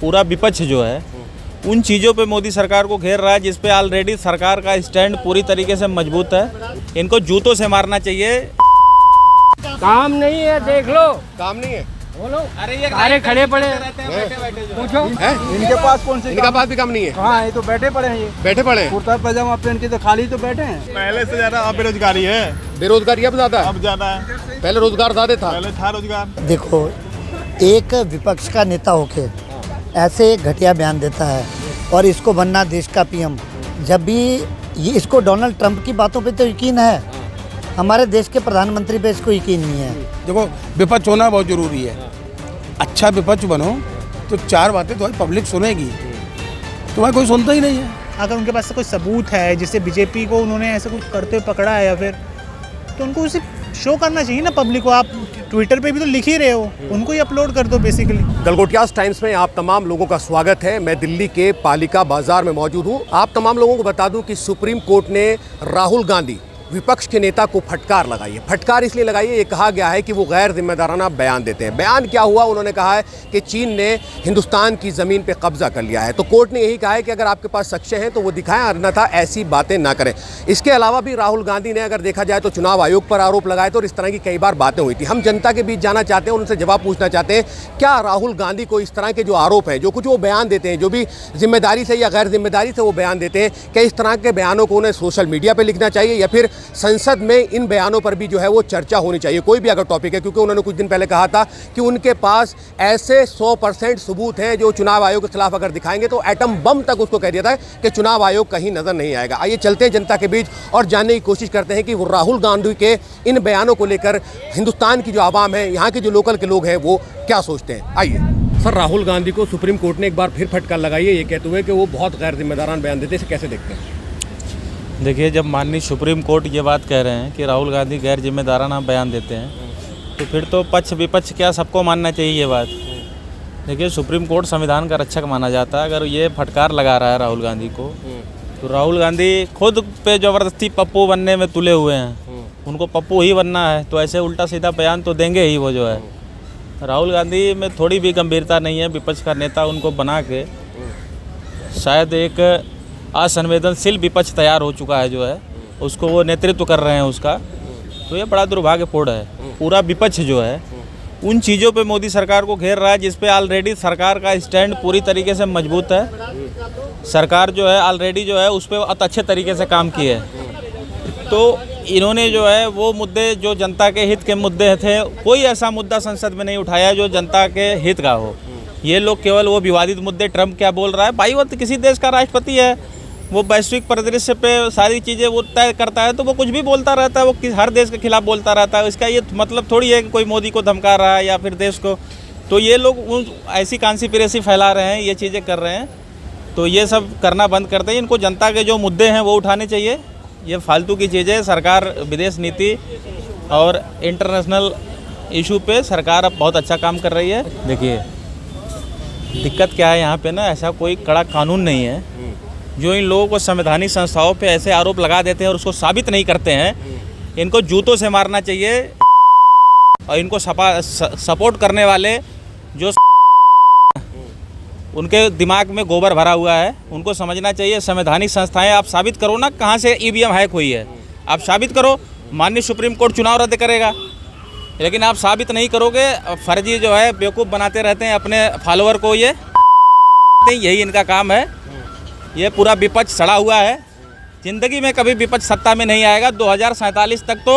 पूरा विपक्ष जो है उन चीज़ों पे मोदी सरकार को घेर रहा है जिस पे ऑलरेडी सरकार का स्टैंड पूरी तरीके से मजबूत है। इनको जूतों से मारना चाहिए। काम नहीं है, देख लो। काम नहीं है, बोलो। अरे ये सारे खड़े पड़े पूछो इनके पास कौन से, इनका पास भी काम नहीं है। हाँ, ये तो बैठे पड़े हैं, ये बैठे पड़े हैं, कुर्ता पैजामा पहन के तो खाली तो बैठे हैं। पहले से ज्यादा अब बेरोजगारी है। बेरोजगारी अब ज्यादा है, अब ज्यादा है। पहले रोजगार ज्यादा था, पहले था रोजगार। देखो, एक विपक्ष का नेता होके ऐसे घटिया बयान देता है और इसको बनना देश का पीएम, जब भी ये इसको डोनाल्ड ट्रंप की बातों पे तो यकीन है, हमारे देश के प्रधानमंत्री पे इसको यकीन नहीं है। देखो, विपक्ष होना बहुत ज़रूरी है। अच्छा विपक्ष बनो तो चार बातें तुम्हारी पब्लिक सुनेगी, तुम्हारा कोई सुनता ही नहीं है। अगर उनके पास कोई सबूत है जिससे बीजेपी को उन्होंने ऐसे कुछ करते हुए पकड़ा है या फिर, तो उनको उसे शो करना चाहिए ना पब्लिक को। आप ट्विटर पे भी तो लिख ही रहे हो, उनको ही अपलोड कर दो बेसिकली। गलगोटियास टाइम्स में आप तमाम लोगों का स्वागत है। मैं दिल्ली के पालिका बाजार में मौजूद हूँ। आप तमाम लोगों को बता दूं कि सुप्रीम कोर्ट ने राहुल गांधी विपक्ष के नेता को फटकार लगाई है। फटकार इसलिए लगाई है, ये कहा गया है कि वो गैर जिम्मेदाराना बयान देते हैं। बयान क्या हुआ? उन्होंने कहा है कि चीन ने हिंदुस्तान की ज़मीन पे कब्जा कर लिया है। तो कोर्ट ने यही कहा है कि अगर आपके पास साक्ष्य हैं तो वो दिखाएं, अन्यथा ऐसी बातें ना करें। इसके अलावा भी राहुल गांधी ने अगर देखा जाए तो चुनाव आयोग पर आरोप लगाए थे और इस तरह की कई बार बातें हुई थी। हम जनता के बीच जाना चाहते हैं, उनसे जवाब पूछना चाहते हैं, क्या राहुल गांधी को इस तरह के जो आरोप हैं, जो कुछ वो बयान देते हैं, जो भी जिम्मेदारी से या गैर जिम्मेदारी से वो बयान देते हैं, क्या इस तरह के बयानों को उन्हें सोशल मीडिया पर लिखना चाहिए या फिर संसद में इन बयानों पर भी जो है वो चर्चा होनी चाहिए, कोई भी अगर टॉपिक है? क्योंकि उन्होंने कुछ दिन पहले कहा था कि उनके पास ऐसे 100% सबूत हैं जो चुनाव आयोग के खिलाफ अगर दिखाएंगे तो एटम बम तक उसको कह दिया था कि चुनाव आयोग कहीं नजर नहीं आएगा। आइए चलते हैं जनता के बीच और जानने की कोशिश करते हैं कि वो राहुल गांधी के इन बयानों को लेकर हिंदुस्तान की जो आवाम है, यहाँ के जो लोकल के लोग हैं, वो क्या सोचते हैं। आइए सर, राहुल गांधी को सुप्रीम कोर्ट ने एक बार फिर फटकार लगाई है, ये कहते हुए कि वो बहुत गैर जिम्मेदाराना बयान देते हैं, इसे कैसे देखते हैं? देखिए, जब माननीय सुप्रीम कोर्ट ये बात कह रहे हैं कि राहुल गांधी गैर जिम्मेदाराना बयान देते हैं, तो फिर तो पक्ष विपक्ष क्या सबको मानना चाहिए ये बात। देखिए, सुप्रीम कोर्ट संविधान का रक्षक माना जाता है। अगर ये फटकार लगा रहा है राहुल गांधी को, तो राहुल गांधी खुद पे ज़बरदस्ती पप्पू बनने में तुले हुए हैं। उनको पप्पू ही बनना है, तो ऐसे उल्टा सीधा बयान तो देंगे ही वो जो है। राहुल गांधी में थोड़ी भी गंभीरता नहीं है। विपक्ष का नेता उनको बना के शायद एक असंवेदनशील विपक्ष तैयार हो चुका है जो है, उसको वो नेतृत्व कर रहे हैं उसका, तो ये बड़ा दुर्भाग्यपूर्ण है। पूरा विपक्ष जो है उन चीज़ों पे मोदी सरकार को घेर रहा है जिस पे ऑलरेडी सरकार का स्टैंड पूरी तरीके से मजबूत है। सरकार जो है ऑलरेडी जो है उस पर अच्छे तरीके से काम किए है। तो इन्होंने जो है वो मुद्दे जो जनता के हित के मुद्दे थे, कोई ऐसा मुद्दा संसद में नहीं उठाया जो जनता के हित का हो। ये लोग केवल वो विवादित मुद्दे, ट्रंप क्या बोल रहा है, भाई वो किसी देश का राष्ट्रपति है, वो वैश्विक परिदृश्य पे सारी चीज़ें वो तय करता है, तो वो कुछ भी बोलता रहता है, वो हर देश के खिलाफ बोलता रहता है। इसका ये मतलब थोड़ी है कि कोई मोदी को धमका रहा है या फिर देश को। तो ये लोग ऐसी कॉन्स्पिरेसी फैला रहे हैं, ये चीज़ें कर रहे हैं, तो ये सब करना बंद करते हैं। इनको जनता के जो मुद्दे हैं वो उठाने चाहिए। ये फालतू की चीज़ें, सरकार विदेश नीति और इंटरनेशनल इशू पे सरकार अब बहुत अच्छा काम कर रही है। देखिए, दिक्कत क्या है यहाँ पे ना, ऐसा कोई कड़ा कानून नहीं है। जो इन लोगों को संवैधानिक संस्थाओं पे ऐसे आरोप लगा देते हैं और उसको साबित नहीं करते हैं, इनको जूतों से मारना चाहिए। और इनको सपोर्ट करने वाले जो उनके दिमाग में गोबर भरा हुआ है, उनको समझना चाहिए संवैधानिक संस्थाएं, आप साबित करो ना कहाँ से ईवीएम हैक हुई है। आप साबित करो, माननीय सुप्रीम कोर्ट चुनाव रद्द करेगा, लेकिन आप साबित नहीं करोगे। फर्जी जो है बेवकूफ़ बनाते रहते हैं अपने फॉलोअर को, ये यही इनका काम है। ये पूरा विपक्ष सड़ा हुआ है। ज़िंदगी में कभी विपक्ष सत्ता में नहीं आएगा। 2047 तक तो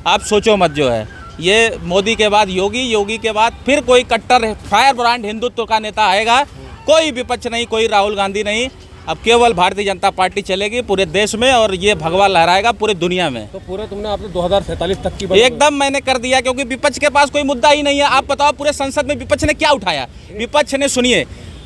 आप सोचो मत जो है। ये मोदी के बाद योगी, योगी के बाद फिर कोई कट्टर फायर ब्रांड हिंदुत्व का नेता आएगा। कोई विपक्ष नहीं, कोई राहुल गांधी नहीं, अब केवल भारतीय जनता पार्टी चलेगी पूरे देश में और ये भगवा लहराएगा पूरी दुनिया में। तो पूरे तुमने आपने 2047 तक की एकदम मैंने कर दिया, क्योंकि विपक्ष के पास कोई मुद्दा ही नहीं है। आप बताओ पूरे संसद में विपक्ष ने क्या उठाया? विपक्ष ने, सुनिए,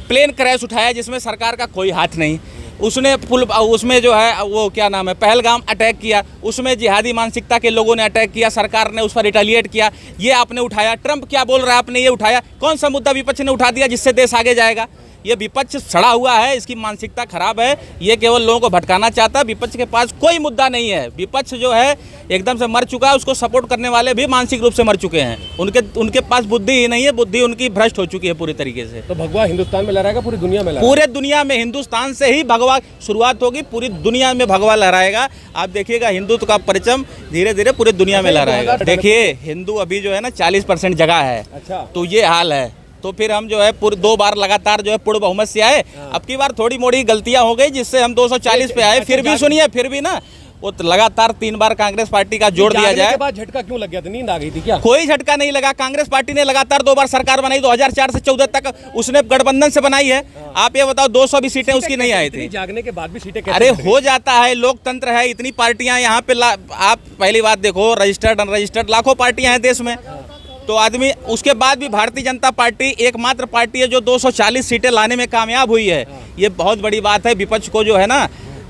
प्लेन क्रैश उठाया जिसमें सरकार का कोई हाथ नहीं। उसने उसमें जो है वो क्या नाम है, पहलगाम अटैक किया, उसमें जिहादी मानसिकता के लोगों ने अटैक किया, सरकार ने उस पर रिटेलिएट किया, ये आपने उठाया। ट्रंप क्या बोल रहा है, आपने ये उठाया। कौन सा मुद्दा विपक्ष ने उठा दिया जिससे देश आगे जाएगा? ये विपक्ष सड़ा हुआ है, इसकी मानसिकता खराब है, ये केवल लोगों को भटकाना चाहता है। विपक्ष के पास कोई मुद्दा नहीं है। विपक्ष जो है एकदम से मर चुका है, उसको सपोर्ट करने वाले भी मानसिक रूप से मर चुके हैं। उनके पास बुद्धि ही नहीं है, बुद्धि उनकी भ्रष्ट हो चुकी है पूरी तरीके से। तो भगवा हिंदुस्तान में लहराएगा, पूरी दुनिया में लहराएगा? पूरे दुनिया में, हिंदुस्तान से ही भगवा शुरुआत होगी, पूरी दुनिया में भगवा लहराएगा। आप देखिएगा हिंदुत्व का परचम धीरे धीरे पूरी दुनिया में लहराएगा। देखिए हिंदू अभी जो है ना 40% जगह है। अच्छा। तो ये हाल है, तो फिर हम जो है पूरे 2 बार लगातार जो है पूर्ण बहुमत से आए। अब की बार थोड़ी मोड़ी गलतियां हो गई जिससे हम 240 पे आए। फिर भी सुनिए, फिर भी ना वो लगातार 3 बार कांग्रेस पार्टी का जोड़ दिया जाए। के बाद झटका क्यों लग गया था? नींद आ गई थी क्या? कोई झटका नहीं लगा। कांग्रेस पार्टी ने लगातार 2 बार सरकार बनाई, 2004 से 14 तक उसने गठबंधन से बनाई है। आप ये बताओ 200 भी सीटें उसकी नहीं आई थी। जागने के बाद भी सीटें अरे हो जाता है, लोकतंत्र है, इतनी पार्टियां यहाँ पे आप पहली बात देखो, रजिस्टर्ड अनरजिस्टर्ड लाखों पार्टियां हैं देश में। तो आदमी उसके बाद भी भारतीय जनता पार्टी एकमात्र पार्टी है जो 240 सीटें लाने में कामयाब हुई है। ये बहुत बड़ी बात है। विपक्ष को जो है ना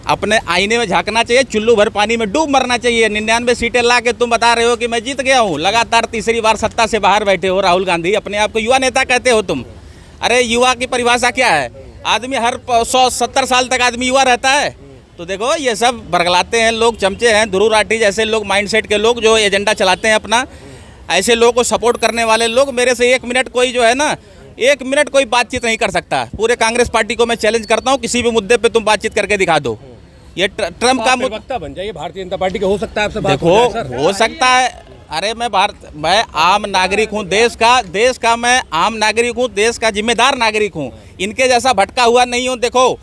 अपने आईने में झांकना चाहिए, चुल्लू भर पानी में डूब मरना चाहिए। 99 सीटें ला के तुम बता रहे हो कि मैं जीत गया हूँ। लगातार तीसरी बार सत्ता से बाहर बैठे हो राहुल गांधी, अपने आप को युवा नेता कहते हो तुम। अरे युवा की परिभाषा क्या है? आदमी हर 170 साल तक आदमी युवा रहता है। तो देखो ये सब बरगलाते हैं लोग, चमचे हैं, ध्रुव राठी जैसे लोग, माइंडसेट के लोग जो एजेंडा चलाते हैं अपना। ऐसे लोगों को सपोर्ट करने वाले लोग मेरे से 1 मिनट कोई जो है ना 1 मिनट कोई बातचीत नहीं कर सकता। पूरे कांग्रेस पार्टी को मैं चैलेंज करता हूँ, किसी भी मुद्दे पे तुम बातचीत करके दिखा दो। ये ट्रम्प का वक्ता बन जाइए भारतीय जनता पार्टी का, हो सकता है आपसे बात देखो हो सकता है। अरे मैं आम नागरिक हूँ, देश का मैं आम नागरिक हूँ, देश का जिम्मेदार नागरिक हूँ। इनके जैसा भटका हुआ नहीं हूँ। देखो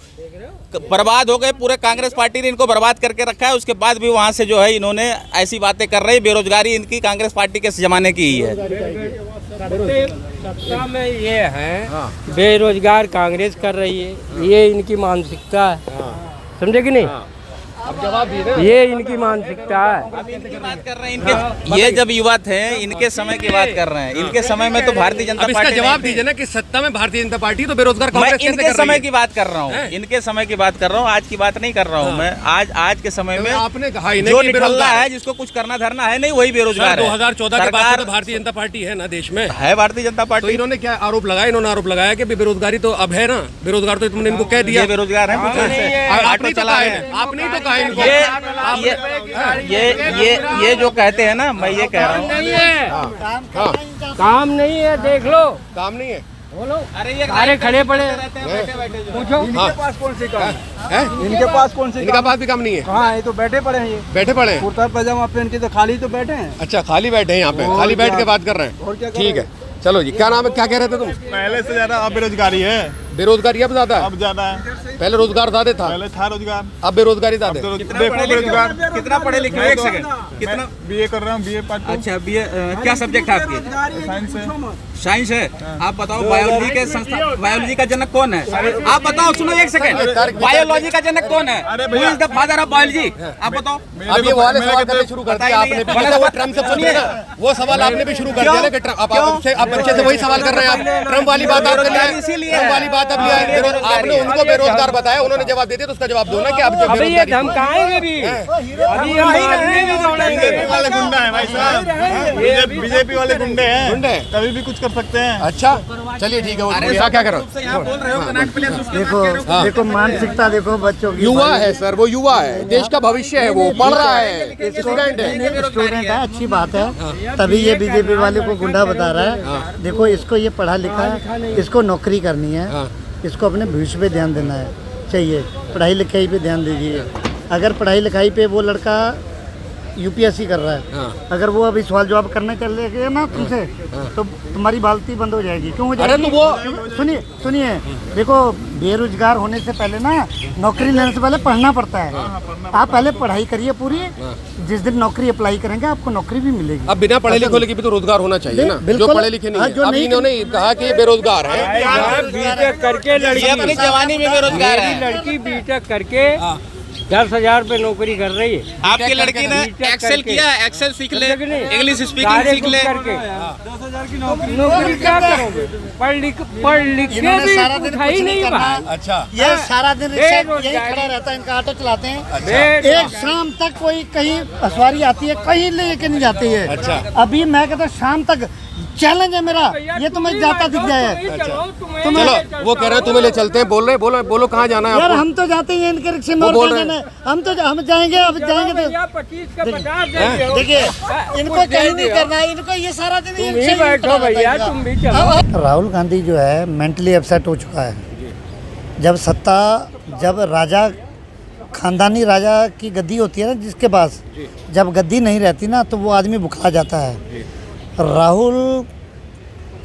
बर्बाद हो गए, पूरे कांग्रेस पार्टी ने इनको बर्बाद करके रखा है। उसके बाद भी वहाँ से जो है इन्होंने ऐसी बातें कर रही। बेरोजगारी इनकी कांग्रेस पार्टी के ज़माने की ही है। सत्ता में ये है, बेरोजगार कांग्रेस कर रही है, ये इनकी मानसिकता है। समझे कि नहीं? अब जवाब दिए ना, ये इनकी मानसिकता है। अब इनकी बात कर रहे हैं, इनके ये जब युवा थे इनके समय की बात कर रहे हैं। इनके समय में तो भारतीय जनता पार्टी, इसका जवाब दीजिए ना कि सत्ता में भारतीय जनता पार्टी तो बेरोजगार कांग्रेस कैसे कर रही है? इनके समय की बात कर रहा हूँ, इनके समय की बात कर रहा हूँ, आज की बात नहीं कर रहा हूँ मैं। आज के समय में आपने कहा जो निकलना है, जिसको कुछ करना धरना है नहीं, वही बेरोजगार है। 2014 के बाद तो भारतीय जनता पार्टी है ना देश में, है भारतीय जनता तो पार्टी। इन्होंने क्या आरोप लगाया? इन्होंने आरोप लगाया कि बेरोजगारी तो अब है ना, बेरोजगार तो तुमने इनको कह दिया। बेरोजगार है, आपने तो कहा इनको। ये जो कहते हैं ना, मैं ये कह रहा हूँ काम नहीं है, देख लो काम नहीं है। बोलो। अरे ये सारे खड़े पड़े पूछो इनके पास कौन सी काम है? इनके पास कौन सी? इनका पास भी काम नहीं है। हाँ, ये तो बैठे पड़े हैं, ये बैठे पड़े हैं। कुर्ता पैजामा पहन के तो खाली तो बैठे हैं। अच्छा, खाली बैठे हैं यहाँ पे, खाली बैठ के बात कर रहे और क्या हैं। कर ठीक रहे है, चलो जी। क्या नाम है, क्या कह रहे थे तुम? पहले से ज्यादा अब बेरोजगारी है। बेरोजगारी अब ज्यादा है? अब ज्यादा है। पहले रोजगार ज्यादा था, पहले था रोजगार, अब बेरोजगारी ज्यादा है। देखो बेरोजगार। कितना पढ़े लिखे हो? 1 सेकंड, कितना बीए कर रहा हूँ, बीए पार्ट 2। अच्छा बीए क्या सब्जेक्ट है आपके? साइंस है। साइंस है। आप बताओ बायोलॉजी के संस्था, बायोलॉजी का जनक कौन है? आप बताओ, सुनो 1 सेकंड, बायोलॉजी का जनक कौन है? Who is the father of biology? आप बताओ। अब ये वाले सवाल करने शुरू कर दिया आपने भी। वो ट्रम्प से पूछिए ना, वो सवाल आपने भी शुरू कर दिया ना कि आप बच्चे से वही सवाल कर रहे हैं। आप ट्रम्प वाली बात आप ले आए, ट्रम्प वाली बात अब ले आए। आपने उनको बेरोजगार बताया, उन्होंने जवाब दे दिया, तो उसका जवाब दो ना कि आप अभी ये धमकाएंगे भी, अभी हम मारने भी दौड़ेंगे। बीजेपी वाले गुंडा है भाई साहब, बीजेपी वाले गुंडे हैं, गुंडे कभी भी कुछ कर सकते हैं। अच्छा, चलिए ठीक है। वो क्या कर रहे यहाँ बोल रहे हो कनाट प्लेस, देखो देखो मानसिकता देखो बच्चों की। युवा है सर, वो युवा है, देश का भविष्य है, वो पढ़ रहा है, स्टूडेंट है। स्टूडेंट है, अच्छी बात है, तभी ये बीजेपी वाले को गुंडा बता रहा है। देखो इसको ये पढ़ा लिखा है, इसको नौकरी करनी है, इसको अपने भविष्य पे ध्यान देना है चाहिए। पढ़ाई लिखाई पे ध्यान दीजिए। अगर पढ़ाई लिखाई पे वो लड़का यूपीएससी कर रहा है, अगर वो अभी सवाल जवाब करने चले गए ना तुमसे, तो तुम्हारी बालती बंद हो जाएगी। क्यों हो जाएगी? अरे तो वो सुनिए देखो, बेरोजगार होने से पहले ना, नौकरी लेने से पहले पढ़ना पड़ता है। आप पहले पढ़ाई करिए पूरी, जिस दिन नौकरी अप्लाई करेंगे आपको नौकरी भी मिलेगी। अब बिना पढ़े लिखे की भी तो रोजगार होना चाहिए ना, जो पढ़े लिखे नहीं है। अब इन्होंने कहा कि ये बेरोजगार है। बीटेक करके लड़की अपनी जवानी में बेरोजगार है। लड़की बीटेक करके 10,000 पे नौकरी कर रही है। आपकी लड़की ने एक्सेल किया, एक्सेल सीख ले, इंग्लिश स्पीकिंग सीख ले। 10,000 की नौकरी नौकरी क्या करोगे? पढ़ लिख के भी उठाई नहीं पाए। अच्छा, ये सारा दिन रिक्शा यही खड़ा रहता है, इनका ऑटो चलाते हैं। एक शाम तक कोई कहीं सवारी आती है, कहीं लेके नहीं जाती है। अच्छा। अभी मैं कहता हूँ शाम तक चैलेंज है मेरा, ये तुम्हें जाता दिख जाए। चलो वो कह रहे हैं तुम्हें ले चलते हैं, बोल रहे हैं, बोलो कहाँ जाना है यार आपको? हम तो जाते ही हैं इनके रिक्शे में, वो और बोल कहाँ रहे जाना है? हम जाएंगे, अब जाएंगे तो देखिए इनको कहीं नहीं करना है, इनको ये सारा दिन ये बैठो भैया, तुम भी चलो। राहुल गांधी जो है मेंटली अपसेट हो चुका है। जब राजा खानदानी राजा की गद्दी होती है ना जिसके पास, जब गद्दी नहीं रहती ना तो वो आदमी बुखला जाता है। राहुल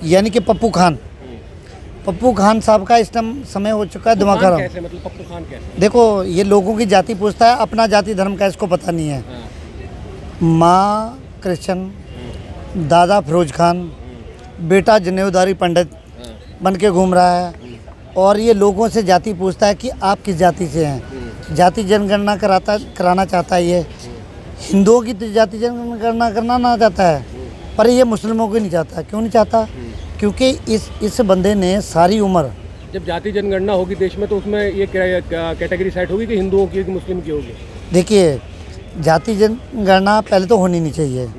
यानी कि पप्पू खान साहब का इस टाइम समय हो चुका है दिमाग खराब। कैसे मतलब पप्पू खान कैसे? देखो ये लोगों की जाति पूछता है, अपना जाति धर्म का इसको पता नहीं है। माँ क्रिश्चन, दादा फिरोज खान, बेटा जनेऊदारी पंडित बन के घूम रहा है, और ये लोगों से जाति पूछता है कि आप किस जाति से हैं। जाति जनगणना कराना चाहता है, ये हिंदुओं की तो जाति जनगणना करना ना चाहता है, पर ये मुस्लिमों को नहीं चाहता। क्यों नहीं चाहता? क्योंकि इस बंदे ने सारी उम्र, जब जाति जनगणना होगी देश में तो उसमें ये कैटेगरी सेट होगी कि हिंदुओं की कि मुस्लिम की होगी? देखिए जाति जनगणना पहले तो होनी नहीं चाहिए,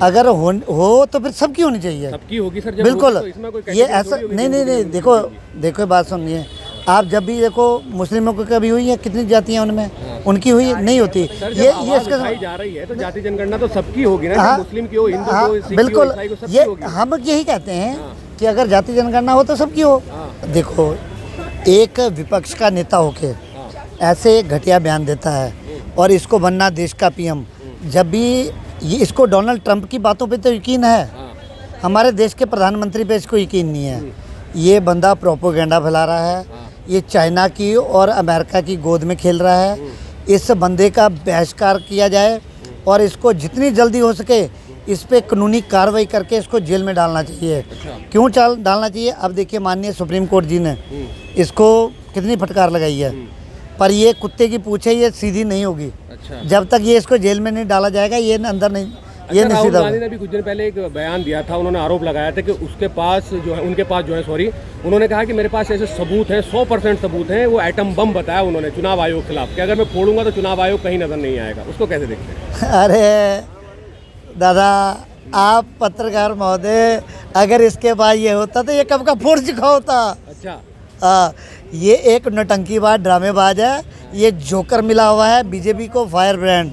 अगर हो तो फिर सबकी होनी चाहिए। सबकी होगी सर, जब बिल्कुल तो इसमें कोई ये ऐसा नहीं, देखो बात सुनिए, आप जब भी देखो मुस्लिमों को कभी हुई है, कितनी जातियां उनमें उनकी हुई नहीं होती। ये इसका जा रही है तो जाति जनगणना तो सबकी होगी ना, मुस्लिम की हो, हिंदू को, सिख बिल्कुल को, ईसाई को, सबकी ये होगी। हम यही कहते हैं कि अगर जाति जनगणना हो तो सबकी हो। देखो एक विपक्ष का नेता होके ऐसे घटिया बयान देता है और इसको बनना देश का पीएम, जब भी इसको डोनाल्ड ट्रंप की बातों पे तो यकीन है, हमारे देश के प्रधानमंत्री पे इसको यकीन नहीं है। ये बंदा प्रोपोगेंडा फैला रहा है, ये चाइना की और अमेरिका की गोद में खेल रहा है। इस बंदे का बहिष्कार किया जाए और इसको जितनी जल्दी हो सके इस पे कानूनी कार्रवाई करके इसको जेल में डालना चाहिए। क्यों डालना चाहिए? अब देखिए माननीय सुप्रीम कोर्ट जी ने इसको कितनी फटकार लगाई है, पर ये कुत्ते की पूछे ये सीधी नहीं होगी। जब तक ये इसको जेल में नहीं डाला जाएगा ये अंदर नहीं, ये नहीं सीधा। गांधी ने भी कुछ दिन पहले एक बयान दिया था, उन्होंने आरोप लगाया था कि उसके पास जो है, उनके पास जो है, सॉरी, उन्होंने कहा कि मेरे पास ऐसे सबूत हैं, 100% सबूत हैं। वो एटम बम बताया उन्होंने चुनाव आयोग के खिलाफ कि अगर मैं फोड़ूंगा तो चुनाव आयोग कहीं नजर नहीं आएगा। उसको कैसे देखते हैं? अरे दादा आप पत्रकार महोदय, अगर इसके बाद ये होता तो ये कब का फोड़ चुका होता। अच्छा, ये एक नौटंकीबाज ड्रामेबाज है, ये जोकर मिला हुआ है बीजेपी को, फायर ब्रांड।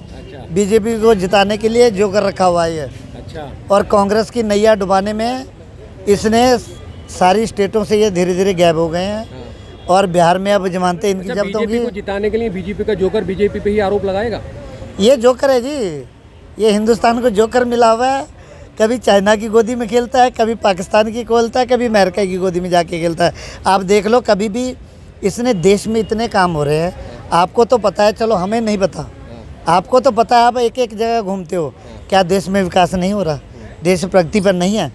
बीजेपी को जिताने के लिए जोकर रखा हुआ है ये। अच्छा। और कांग्रेस की नैया डुबाने में इसने सारी स्टेटों से ये धीरे धीरे गायब हो गए हैं। और बिहार में अब जमानते इनकी जब्त होगी। बीजेपी को जिताने के लिए बीजेपी का जोकर बीजेपी पे ही आरोप लगाएगा? ये जोकर है जी, ये हिंदुस्तान को जोकर मिला हुआ है। कभी चाइना की गोदी में खेलता है, कभी पाकिस्तान की खेलता है, कभी अमेरिका की गोदी में जाके खेलता है। आप देख लो, कभी भी इसने देश में इतने काम हो रहे हैं, आपको तो पता है, चलो हमें नहीं पता, आपको तो पता है, आप एक एक जगह घूमते हो, क्या देश में विकास नहीं हो रहा? देश प्रगति पर नहीं है,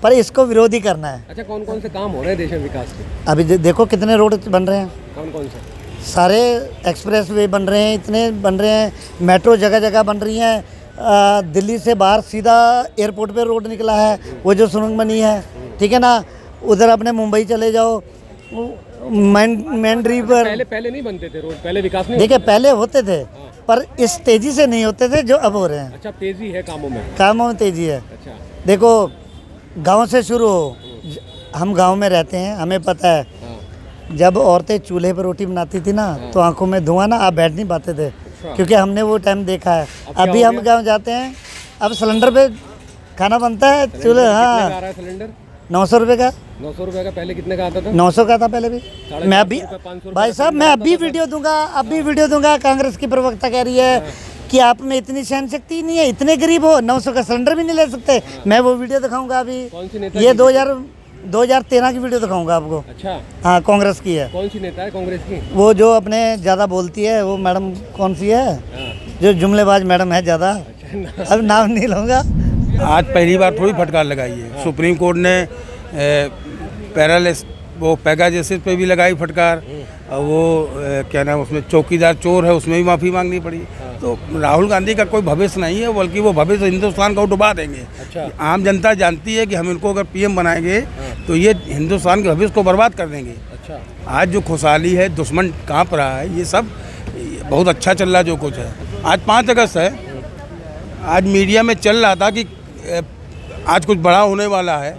पर इसको विरोधी करना है। अच्छा, कौन कौन से काम हो रहे हैं देश में विकास के? अभी देखो कितने रोड बन रहे हैं, कौन कौन से? सारे एक्सप्रेस वे बन रहे हैं, इतने बन रहे हैं, मेट्रो जगह जगह बन रही हैं। दिल्ली से बाहर सीधा एयरपोर्ट पे रोड निकला है, वो जो सुरंग बनी है, ठीक है ना। उधर अपने मुंबई चले जाओ, मैंड्री पर पहले नहीं बनते थे रोड, पहले विकास नहीं। देखिए पहले होते थे, पर इस तेजी से नहीं होते थे जो अब हो रहे हैं। अच्छा, तेजी है कामों में तेजी है। अच्छा, देखो गांव से शुरू हो, हम गांव में रहते हैं, हमें पता है, जब औरतें चूल्हे पर रोटी बनाती थी ना तो आंखों में धुआं ना, आप बैठ नहीं पाते थे, क्योंकि हमने वो टाइम देखा है। अभी हम गांव जाते हैं, अब सिलेंडर पे खाना बनता है चूल्हे। हाँ, सिलेंडर 900 रुपये का। 900 रुपये का पहले कितने का आता था? 900 का था पहले भी। मैं अभी भाई साहब मैं अभी वीडियो दूंगा, कांग्रेस की प्रवक्ता कह रही है कि आप में इतनी सहन शक्ति नहीं है, इतने गरीब हो, 900 का सिलेंडर भी नहीं ले सकते। मैं वो वीडियो दिखाऊंगा अभी, ये 2013 की वीडियो दिखाऊंगा आपको। अच्छा, हाँ, कांग्रेस की है। कौन सी नेता है कांग्रेस की? वो जो अपने ज़्यादा बोलती है, वो मैडम कौन सी है, जो जुमलेबाज मैडम है ज़्यादा, अब नाम नहीं लूँगा। आज पहली बार थोड़ी फटकार लगाई है। सुप्रीम कोर्ट ने पेगासस पे भी लगाई फटकार, और वो क्या नाम उसमें चौकीदार चोर है, उसमें भी माफ़ी मांगनी पड़ी। तो राहुल गांधी का कोई भविष्य नहीं है, बल्कि वो भविष्य हिंदुस्तान को डुबा देंगे। अच्छा। आम जनता जानती है कि हम इनको अगर पीएम बनाएंगे तो ये हिंदुस्तान के भविष्य को बर्बाद कर देंगे। अच्छा। आज जो खुशहाली है, दुश्मन काँप रहा है, ये सब बहुत अच्छा चल रहा जो कुछ है। आज 5 अगस्त है, आज मीडिया में चल रहा था कि आज कुछ बड़ा होने वाला है,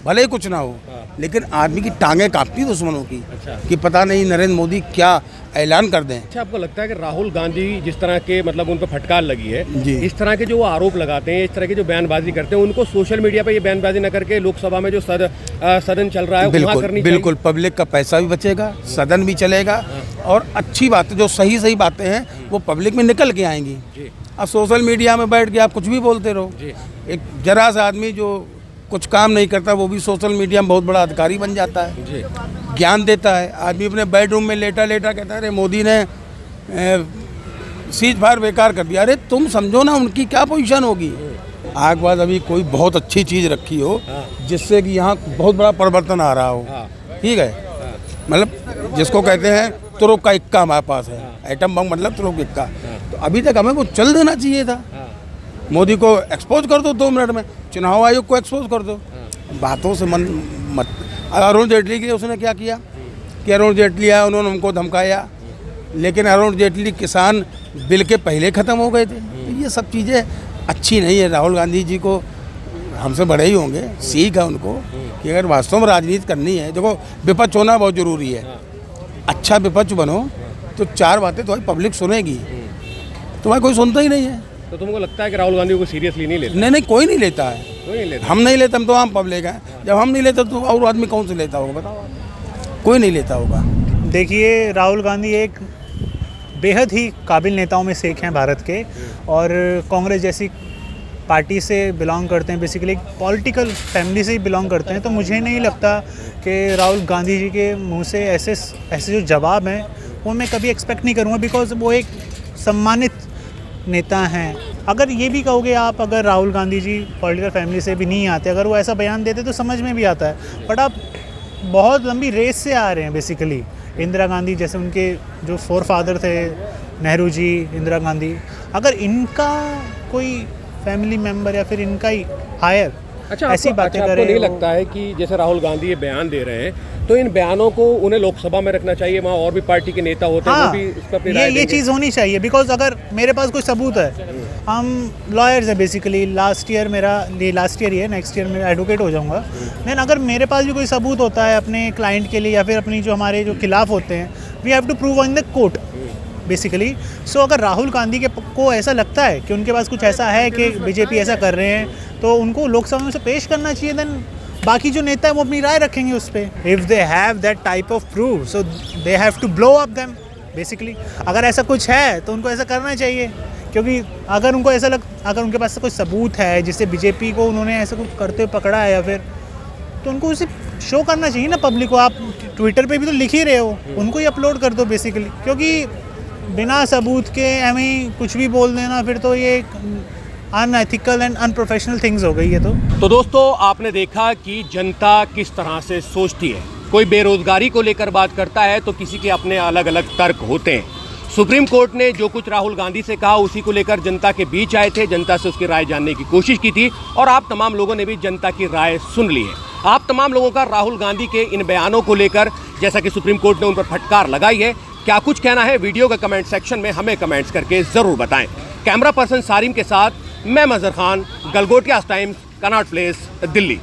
भले ही कुछ ना हो, लेकिन आदमी की टांगें कांपती दुश्मनों की कि पता नहीं नरेंद्र मोदी क्या ऐलान कर दें। अच्छा, आपको लगता है कि राहुल गांधी जिस तरह के मतलब उन पर फटकार लगी है, जी, इस तरह के जो वो आरोप लगाते हैं, इस तरह की जो बयानबाजी करते हैं, उनको सोशल मीडिया पे ये बयानबाजी न करके लोकसभा में जो सदन चल रहा है वहाँ करनी बिल्कुल पब्लिक का पैसा भी बचेगा, सदन भी चलेगा और अच्छी बातें जो सही सही बातें हैं वो पब्लिक में निकल के आएंगी। अब सोशल मीडिया में बैठ के आप कुछ भी बोलते रहो, एक जरा सा आदमी जो कुछ काम नहीं करता वो भी सोशल मीडिया में बहुत बड़ा अधिकारी बन जाता है, ज्ञान देता है। आदमी अपने बेडरूम में लेटा लेटा कहता है अरे मोदी ने सीज फायर बेकार कर दिया। अरे तुम समझो ना उनकी क्या पोजीशन होगी। आग बाद अभी कोई बहुत अच्छी चीज़ रखी हो जिससे कि यहाँ बहुत बड़ा परिवर्तन आ रहा हो, ठीक है, मतलब जिसको कहते हैं तुरुप का इक्का हमारे पास है, एटम बम मतलब तुरुप इक्का। तो अभी तक हमें वो चल देना चाहिए था। मोदी को एक्सपोज कर दो 2 मिनट में, चुनाव आयोग को एक्सपोज कर दो, बातों से मन मत। अरुण जेटली के उसने क्या किया कि अरुण जेटली आया, उन्होंने हमको धमकाया, लेकिन अरुण जेटली किसान बिल के पहले ख़त्म हो गए थे। तो ये सब चीज़ें अच्छी नहीं है। राहुल गांधी जी को हमसे बड़े ही होंगे, सीख है उनको कि अगर वास्तव में राजनीति करनी है, देखो विपक्ष होना बहुत ज़रूरी है। अच्छा विपक्ष बनो तो 4 बातें तुम्हारी पब्लिक सुनेगी, तुम्हारा कोई सुनता ही नहीं है। तो तुमको लगता है कि राहुल गांधी को सीरियसली नहीं लेता? नहीं, कोई नहीं लेता है, कोई नहीं लेता। हम नहीं लेते, हम तो आम पब्लिक हैं। जब हम नहीं लेते तो और आदमी कौन से लेता होगा बताओ? कोई नहीं लेता होगा। देखिए, राहुल गांधी एक बेहद ही काबिल नेताओं में से एक हैं भारत के, और कांग्रेस जैसी पार्टी से बिलोंग करते हैं, बेसिकली एक पॉलिटिकल फैमिली से ही बिलोंग करते हैं। तो मुझे नहीं लगता कि राहुल गांधी जी के मुंह से ऐसे जो जवाब हैं वो मैं कभी एक्सपेक्ट नहीं करूँगा, बिकॉज वो एक सम्मानित नेता हैं। अगर ये भी कहोगे आप, अगर राहुल गांधी जी पॉलिटिकल फैमिली से भी नहीं आते, अगर वो ऐसा बयान देते तो समझ में भी आता है, बट आप बहुत लंबी रेस से आ रहे हैं। बेसिकली इंदिरा गांधी जैसे उनके जो फोरफादर थे, नेहरू जी, इंदिरा गांधी, अगर इनका कोई फैमिली मेम्बर या फिर इनका ही हायर ऐसी बातें करे, नहीं लगता है कि जैसे राहुल गांधी ये बयान दे रहे हैं तो इन बयानों को उन्हें लोकसभा में रखना चाहिए, वहाँ और भी पार्टी के नेता होते हैं, वो भी इस पर अपनी राय देंगे? ये चीज़ होनी चाहिए, बिकॉज अगर मेरे पास कोई सबूत है, हम लॉयर्स हैं बेसिकली, लास्ट ईयर ही है, नेक्स्ट ईयर मैं एडवोकेट हो जाऊंगा, लेकिन अगर मेरे पास भी कोई सबूत होता है अपने क्लाइंट के लिए या फिर अपनी जो हमारे जो खिलाफ होते हैं, we have to prove in the court basically. So अगर राहुल गांधी को ऐसा लगता है कि उनके पास कुछ ऐसा है कि बीजेपी ऐसा कर रहे हैं, तो उनको लोकसभा में से पेश करना चाहिए। देन बाकी जो नेता है वो अपनी राय रखेंगे उस पर। If they have that type of proof, so they have to blow up them basically. अगर ऐसा कुछ है तो उनको ऐसा करना चाहिए, क्योंकि अगर उनके पास कोई सबूत है जिससे बीजेपी को उन्होंने ऐसा कुछ करते हुए पकड़ा है या फिर, तो उनको उसे शो करना चाहिए ना पब्लिक को। आप ट्विटर पे भी तो लिख ही रहे हो, उनको ही अपलोड कर दो बेसिकली, क्योंकि बिना सबूत के हमें कुछ भी बोल देना फिर तो ये अनएथिकल एंड अनप्रोफेशनल थिंग्स हो गई है। तो दोस्तों, आपने देखा कि जनता किस तरह से सोचती है। कोई बेरोजगारी को लेकर बात करता है तो किसी के अपने अलग अलग तर्क होते हैं। सुप्रीम कोर्ट ने जो कुछ राहुल गांधी से कहा उसी को लेकर जनता के बीच आए थे, जनता से उसकी राय जानने की कोशिश की थी, और आप तमाम लोगों ने भी जनता की राय सुन ली है। आप तमाम लोगों का राहुल गांधी के इन बयानों को लेकर, जैसा कि सुप्रीम कोर्ट ने उन पर फटकार लगाई है, क्या कुछ कहना है? वीडियो के कमेंट सेक्शन में हमें कमेंट्स करके ज़रूर बताएं। कैमरा पर्सन सारिम के साथ मैं मजहर खान, गलगोटिया टाइम्स, कनॉट प्लेस, दिल्ली।